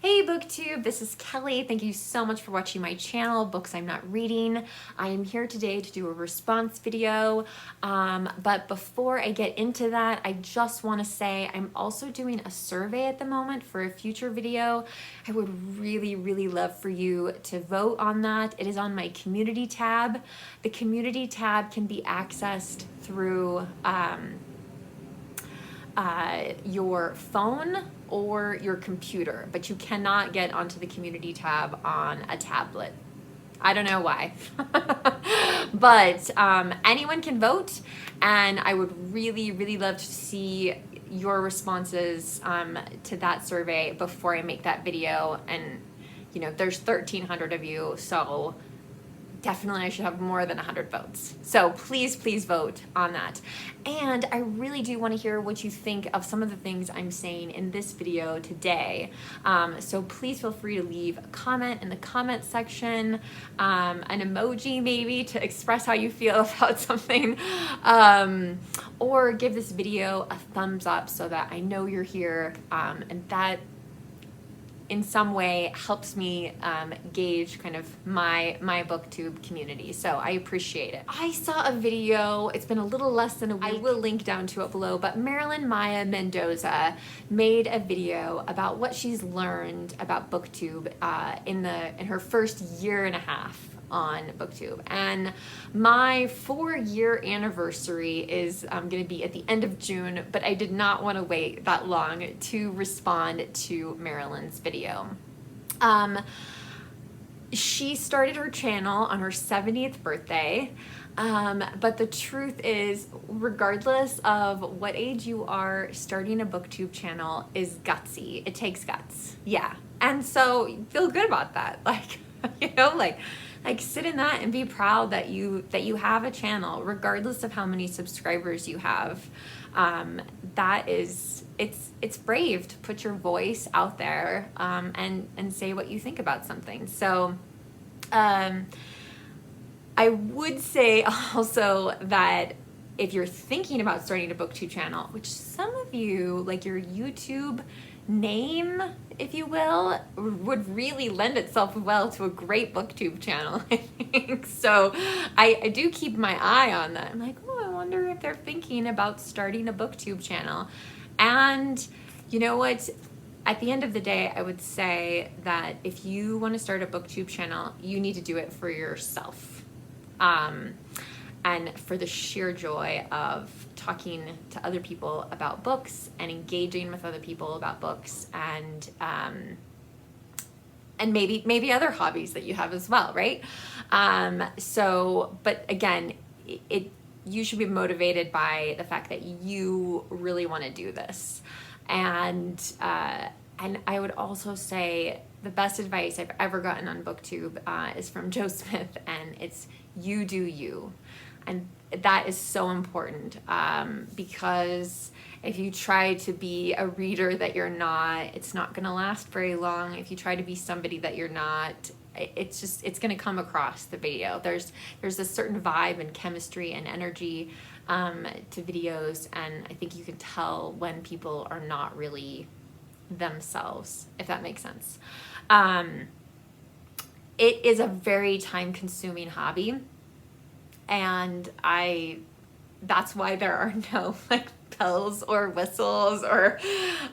Hey Booktube, this is Kelly. Thank you so much for watching my channel, Books I'm Not Reading. I am here today to do a response video, but before I get into that, I just want to say I'm also doing a survey at the moment for a future video. I would really love for you to vote on that. It is on my community tab. The community tab can be accessed through your phone or your computer, but you cannot get onto the community tab on a tablet. I don't know why, but anyone can vote, and I would really love to see your responses to that survey before I make that video. And you know, there's 1,300 of you, so definitely I should have more than 100 votes. So please vote on that. And I really do want to hear what you think of some of the things I'm saying in this video today. So please feel free to leave a comment in the comment section, an emoji maybe to express how you feel about something, or give this video a thumbs up so that I know you're here, and that in some way helps me gauge kind of my Booktube community. So I appreciate it. I saw a video, it's been a little less than a week. I will link down to it below, but Marilyn Maya Mendoza made a video about what she's learned about Booktube in her first year and a half on Booktube. And my 4-year anniversary is going to be at the end of June, but I did not want to wait that long to respond to Marilyn's video. She started her channel on her 70th birthday, but the truth is, regardless of what age you are, starting a Booktube channel is gutsy. It takes guts. Yeah. And so feel good about that. Like, you know, like sit in that and be proud that you have a channel, regardless of how many subscribers you have. That is, it's brave to put your voice out there, and say what you think about something. So I would say also that if you're thinking about starting a Booktube channel, which some of you, like your YouTube name, if you will, would really lend itself well to a great Booktube channel, I think. So I do keep my eye on that. I'm like, oh, I wonder if they're thinking about starting a Booktube channel. And you know what? At the end of the day, I would say that if you want to start a Booktube channel, you need to do it for yourself. And for the sheer joy of talking to other people about books and engaging with other people about books, and maybe other hobbies that you have as well, right? So, but again, you should be motivated by the fact that you really want to do this. And I would also say the best advice I've ever gotten on Booktube is from Joe Smith, and it's you do you. And that is so important, because if you try to be a reader that you're not, it's not going to last very long. If you try to be somebody that you're not, it's going to come across the video. There's a certain vibe and chemistry and energy to videos, and I think you can tell when people are not really themselves, if that makes sense. It is a very time-consuming hobby. And that's why there are no like bells or whistles or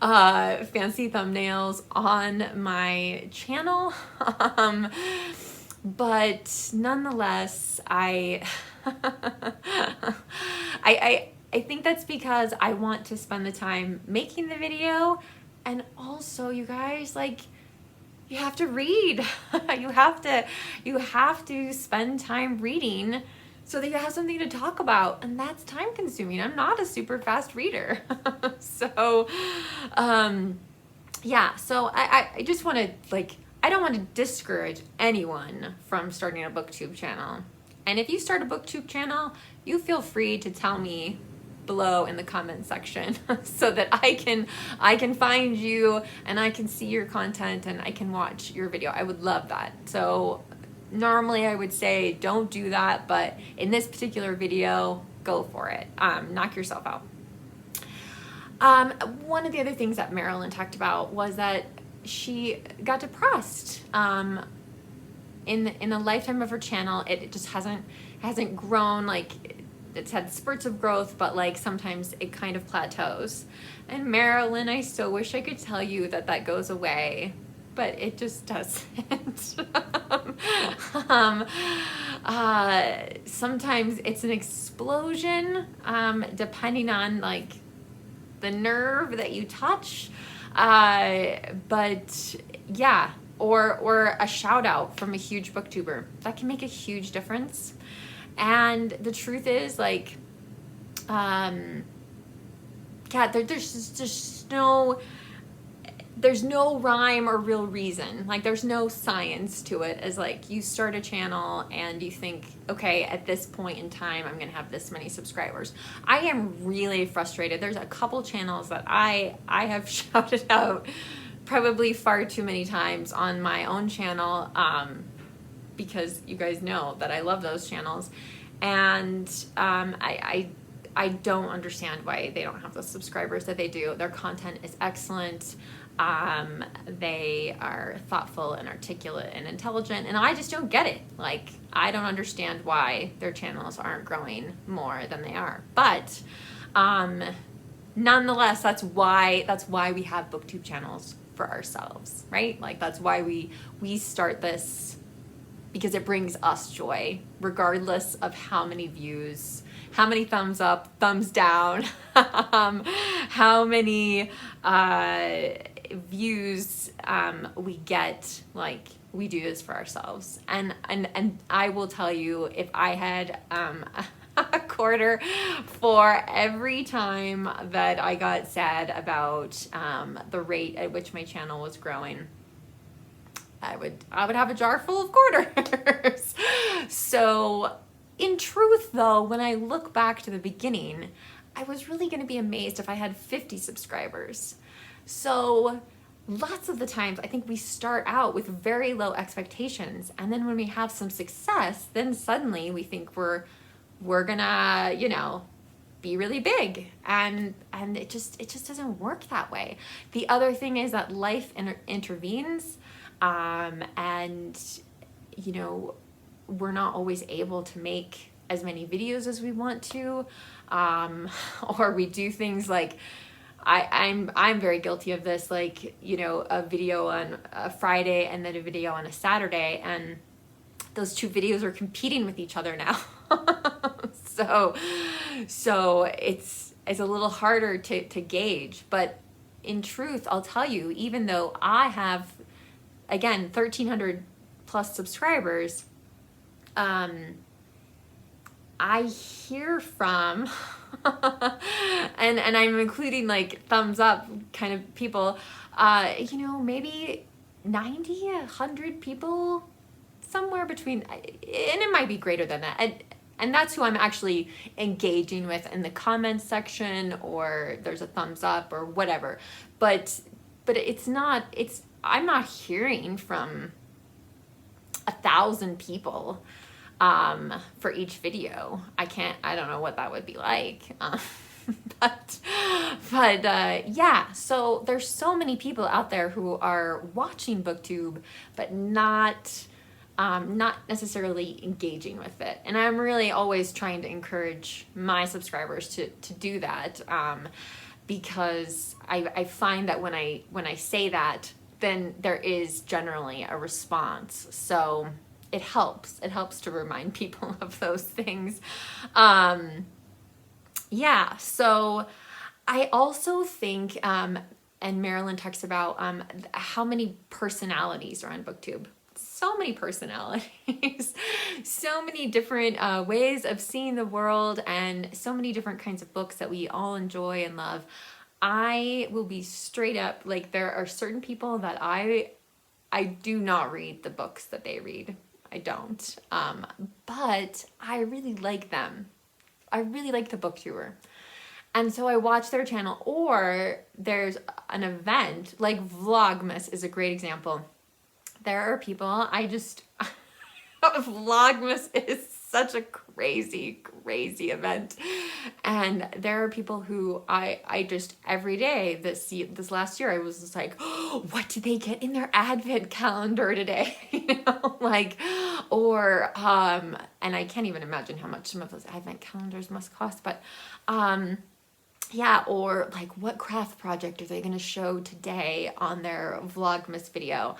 fancy thumbnails on my channel. But nonetheless, I think that's because I want to spend the time making the video. And also, you guys, like, you have to read. you have to spend time reading so that you have something to talk about, and that's time consuming. I'm not a super fast reader. So, yeah, so I just want to, like, I don't want to discourage anyone from starting a Booktube channel. And if you start a Booktube channel, you feel free to tell me below in the comment section so that I can find you and I can see your content and I can watch your video. I would love that. So normally I would say don't do that, but in this particular video, go for it. Knock yourself out. One of the other things that Marilyn talked about was that she got depressed. In the lifetime of her channel, it just hasn't grown. Like, it's had spurts of growth, but like sometimes it kind of plateaus. And Marilyn, I so wish I could tell you that goes away, but it just doesn't. Sometimes it's an explosion, depending on like the nerve that you touch. But yeah, or a shout out from a huge booktuber that can make a huge difference. And the truth is, like, there's no rhyme or real reason. Like, there's no science to it. As like, you start a channel and you think, okay, at this point in time, I'm gonna have this many subscribers. I am really frustrated. There's a couple channels that I have shouted out probably far too many times on my own channel, because you guys know that I love those channels, and I don't understand why they don't have the subscribers that they do. Their content is excellent. They are thoughtful and articulate and intelligent, and I just don't get it. Like, I don't understand why their channels aren't growing more than they are. But nonetheless, that's why we have Booktube channels for ourselves, right? Like, that's why we start this, because it brings us joy, regardless of how many views, how many thumbs up, thumbs down, how many views we get. Like, we do this for ourselves. And I will tell you, if I had a quarter for every time that I got sad about the rate at which my channel was growing, I would have a jar full of quarters. So in truth, though, when I look back to the beginning, I was really going to be amazed if I had 50 subscribers. So lots of the times, I think we start out with very low expectations, and then when we have some success, then suddenly we think we're gonna, you know, be really big, and it just doesn't work that way. The other thing is that life intervenes, and you know, we're not always able to make as many videos as we want to, or we do things like, I'm very guilty of this, like, you know, a video on a Friday and then a video on a Saturday, and those two videos are competing with each other now. So it's a little harder to gauge. But in truth, I'll tell you, even though I have, again, 1,300 plus subscribers, I hear from, and I'm including like thumbs up kind of people, you know, maybe 90, 100 people, somewhere between, and it might be greater than that. And that's who I'm actually engaging with in the comments section, or there's a thumbs up or whatever. But I'm not hearing from 1,000 people for each video. I don't know what that would be like. But yeah, so there's so many people out there who are watching Booktube, but not necessarily engaging with it. And I'm really always trying to encourage my subscribers to do that, because I find that when I say that, then there is generally a response. So it helps to remind people of those things. Yeah, so I also think, and Marilyn talks about how many personalities are on Booktube. So many personalities, so many different ways of seeing the world, and so many different kinds of books that we all enjoy and love. I will be straight up, like, there are certain people that I do not read the books that they read. I don't. But I really like them. I really like the booktuber. And so I watch their channel, or there's an event, like Vlogmas is a great example. There are people, Vlogmas is such a crazy, crazy event. And there are people who I just every day this last year I was just like, oh, what did they get in their advent calendar today? You know, like, or and I can't even imagine how much some of those advent calendars must cost, but yeah, or like what craft project are they going to show today on their Vlogmas video?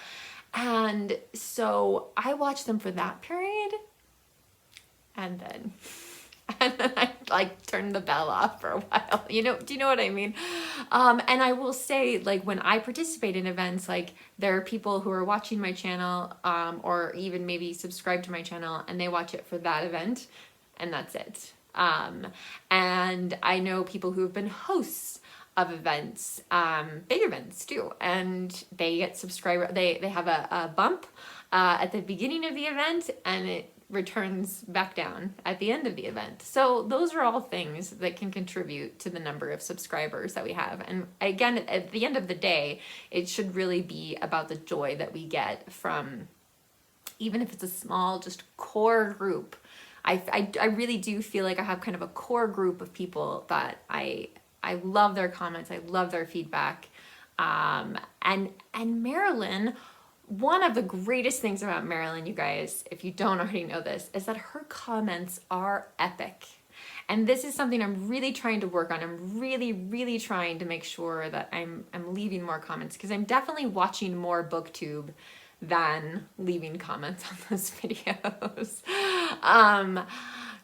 And so I watched them for that period, and then I like turned the bell off for a while. You know, do you know what I mean? And I will say, like, when I participate in events, like there are people who are watching my channel, or even maybe subscribe to my channel, and they watch it for that event, and that's it. And I know people who have been hosts of events, big events too, and they get subscriber, they have a bump at the beginning of the event, and it returns back down at the end of the event. So those are all things that can contribute to the number of subscribers that we have. And again, at the end of the day, it should really be about the joy that we get from, even if it's a small, just core group. I really do feel like I have kind of a core group of people that I love their comments, I love their feedback. And Marilyn, one of the greatest things about Marilyn, you guys, if you don't already know this, is that her comments are epic. And this is something I'm really trying to work on. I'm really, really trying to make sure that I'm leaving more comments, because I'm definitely watching more Booktube than leaving comments on those videos.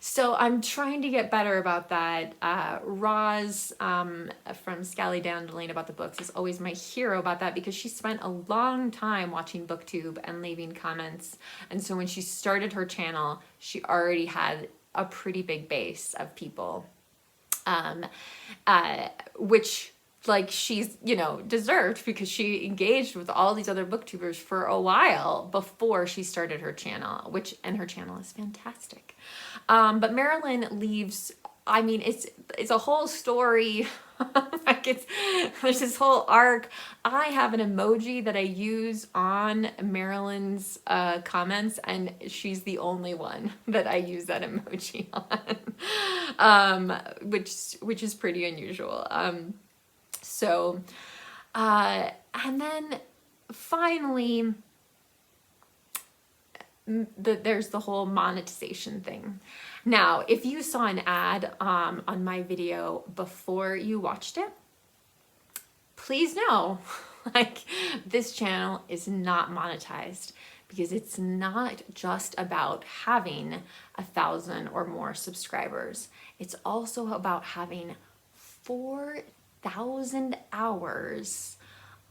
So I'm trying to get better about that. Roz from Scally Down to Lane About the Books is always my hero about that, because she spent a long time watching Booktube and leaving comments. And so when she started her channel, she already had a pretty big base of people, which, like, she's, you know, deserved, because she engaged with all these other booktubers for a while before she started her channel, and her channel is fantastic. But Marilyn leaves, I mean, it's a whole story. Like, there's this whole arc. I have an emoji that I use on Marilyn's comments, and she's the only one that I use that emoji on, which is pretty unusual. So, and then finally, there's the whole monetization thing. Now, if you saw an ad on my video before you watched it, please know, like, this channel is not monetized, because it's not just about having 1,000 or more subscribers. It's also about having 4,000 hours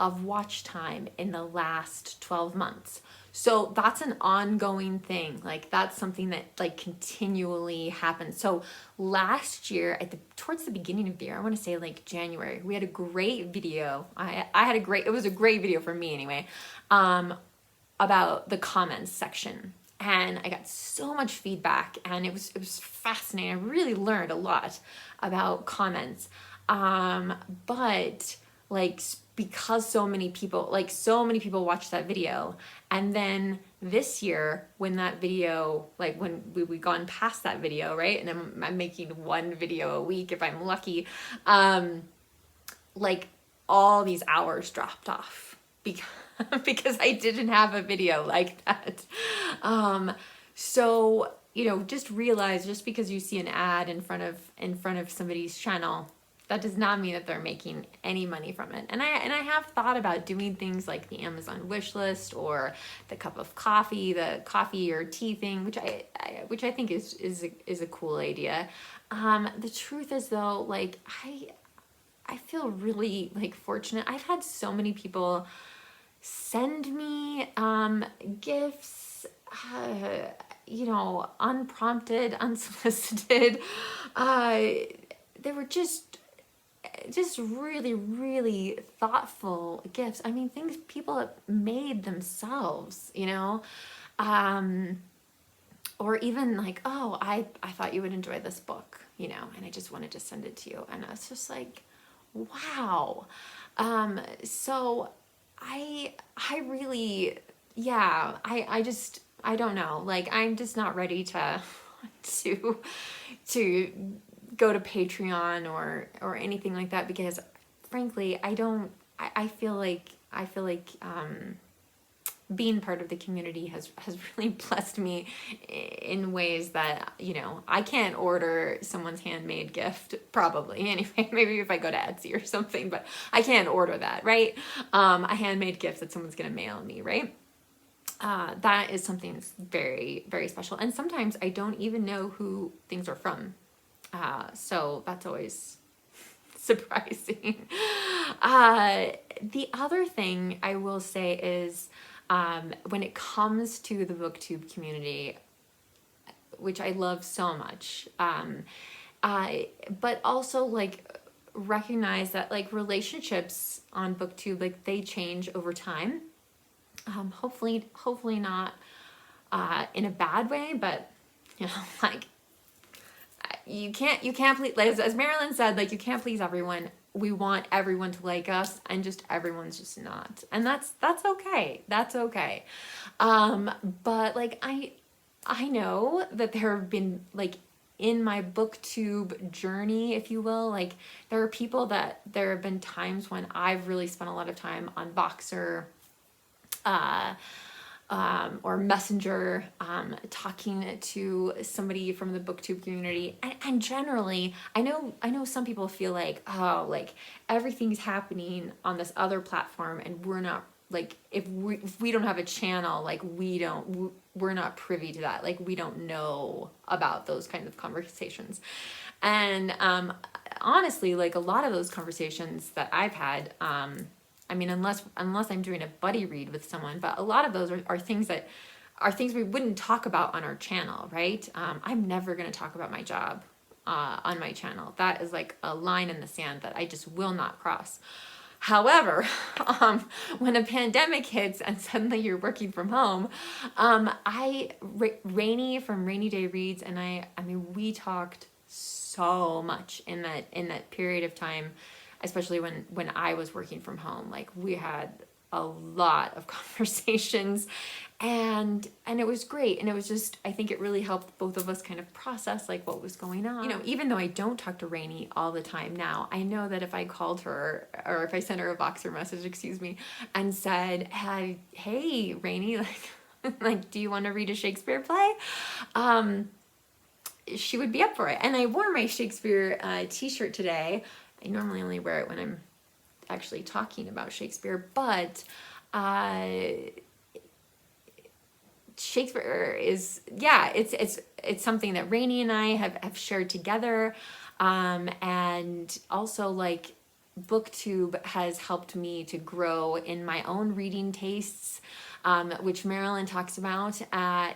of watch time in the last 12 months. So that's an ongoing thing. Like, that's something that, like, continually happens. So last year, towards the beginning of the year, I want to say like January, we had a great video. It was a great video for me anyway, about the comments section. And I got so much feedback, and it was fascinating. I really learned a lot about comments. But like, because so many people watched that video, and then this year, when that video, like, when we gone past that video, right, and I'm making one video a week if I'm lucky, like, all these hours dropped off because I didn't have a video like that. So, you know, just realize, just because you see an ad in front of somebody's channel, that does not mean that they're making any money from it. And I have thought about doing things like the Amazon wish list, or the cup of coffee, the coffee or tea thing, which I think is a cool idea. The truth is, though, like, I feel really, like, fortunate. I've had so many people send me gifts, you know, unprompted, unsolicited. They were just really, really thoughtful gifts. I mean, things people have made themselves, you know, or even like, oh, I thought you would enjoy this book, you know, and I just wanted to send it to you. And it's just like, wow. So I really, yeah, I don't know, like, I'm just not ready to want to go to Patreon or anything like that, because frankly, I feel like being part of the community has really blessed me in ways that, you know, I can't order someone's handmade gift, probably, anyway, maybe if I go to Etsy or something, but I can't order that, right? A handmade gift that someone's gonna mail me, right? That is something that's very, very special. And sometimes I don't even know who things are from. So that's always surprising. The other thing I will say is, when it comes to the Booktube community, which I love so much, but also like recognize that like relationships on Booktube, like they change over time. Hopefully not in a bad way, but you know, like you can't please, like, as Marilyn said, like you can't please everyone. We want everyone to like us, and just everyone's just not, and that's okay. That's okay. But like I know that there have been, like, in my Booktube journey, if you will, like there have been times when I've really spent a lot of time on Voxer, or Messenger, talking to somebody from the Booktube community, and generally, I know some people feel like, oh, like everything's happening on this other platform, and we're not, like, if we don't have a channel, like we're not privy to that, like we don't know about those kinds of conversations, and honestly, like a lot of those conversations that I've had, I mean, unless I'm doing a buddy read with someone, but a lot of those are things we wouldn't talk about on our channel, right? I'm never going to talk about my job on my channel. That is like a line in the sand that I just will not cross. However, when a pandemic hits and suddenly you're working from home, Rainy from Rainy Day Reads, and I mean, we talked so much in that period of time, especially when I was working from home. Like we had a lot of conversations, and it was great. And it was just, I think it really helped both of us kind of process like what was going on. You know, even though I don't talk to Rainy all the time now, I know that if I called her, or if I sent her a Voxer message, excuse me, and said, hey Rainy, like do you want to read a Shakespeare play? She would be up for it. And I wore my Shakespeare t-shirt today. I normally only wear it when I'm actually talking about Shakespeare, but Shakespeare is, yeah, it's something that Rainy and I have shared together, and also like Booktube has helped me to grow in my own reading tastes, which Marilyn talks about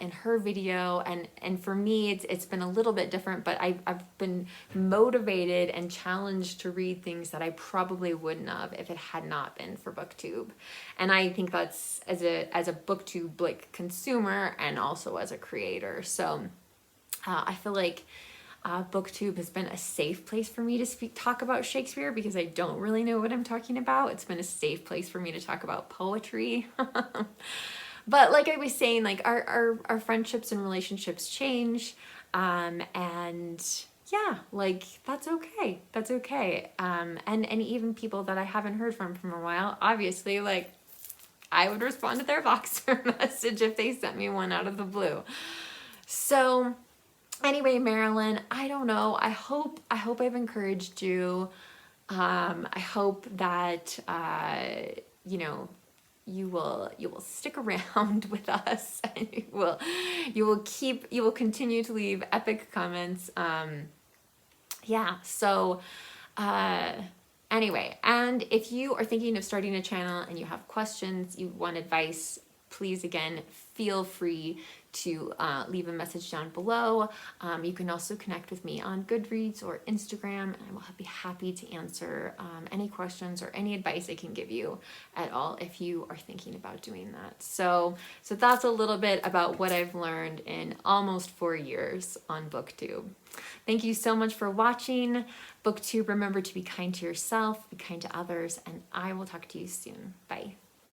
in her video, and for me it's been a little bit different, but I've been motivated and challenged to read things that I probably wouldn't have if it had not been for Booktube. And I think that's as a Booktube like consumer and also as a creator. So I feel like Booktube has been a safe place for me to talk about Shakespeare, because I don't really know what I'm talking about. It's been a safe place for me to talk about poetry. But like I was saying, like our friendships and relationships change, and yeah, like that's okay. That's okay. And even people that I haven't heard from a while, obviously, like I would respond to their Voxer message if they sent me one out of the blue. So anyway, Marilyn, I don't know. I hope I've encouraged you. I hope that you know, you will stick around with us, and you will continue to leave epic comments. Yeah. So anyway, and if you are thinking of starting a channel and you have questions, you want advice, please again feel free to leave a message down below. You can also connect with me on Goodreads or Instagram, and I will be happy to answer any questions or any advice I can give you at all if you are thinking about doing that. So that's a little bit about what I've learned in almost 4 years on Booktube. Thank you so much for watching. Booktube, remember to be kind to yourself, be kind to others, and I will talk to you soon. Bye.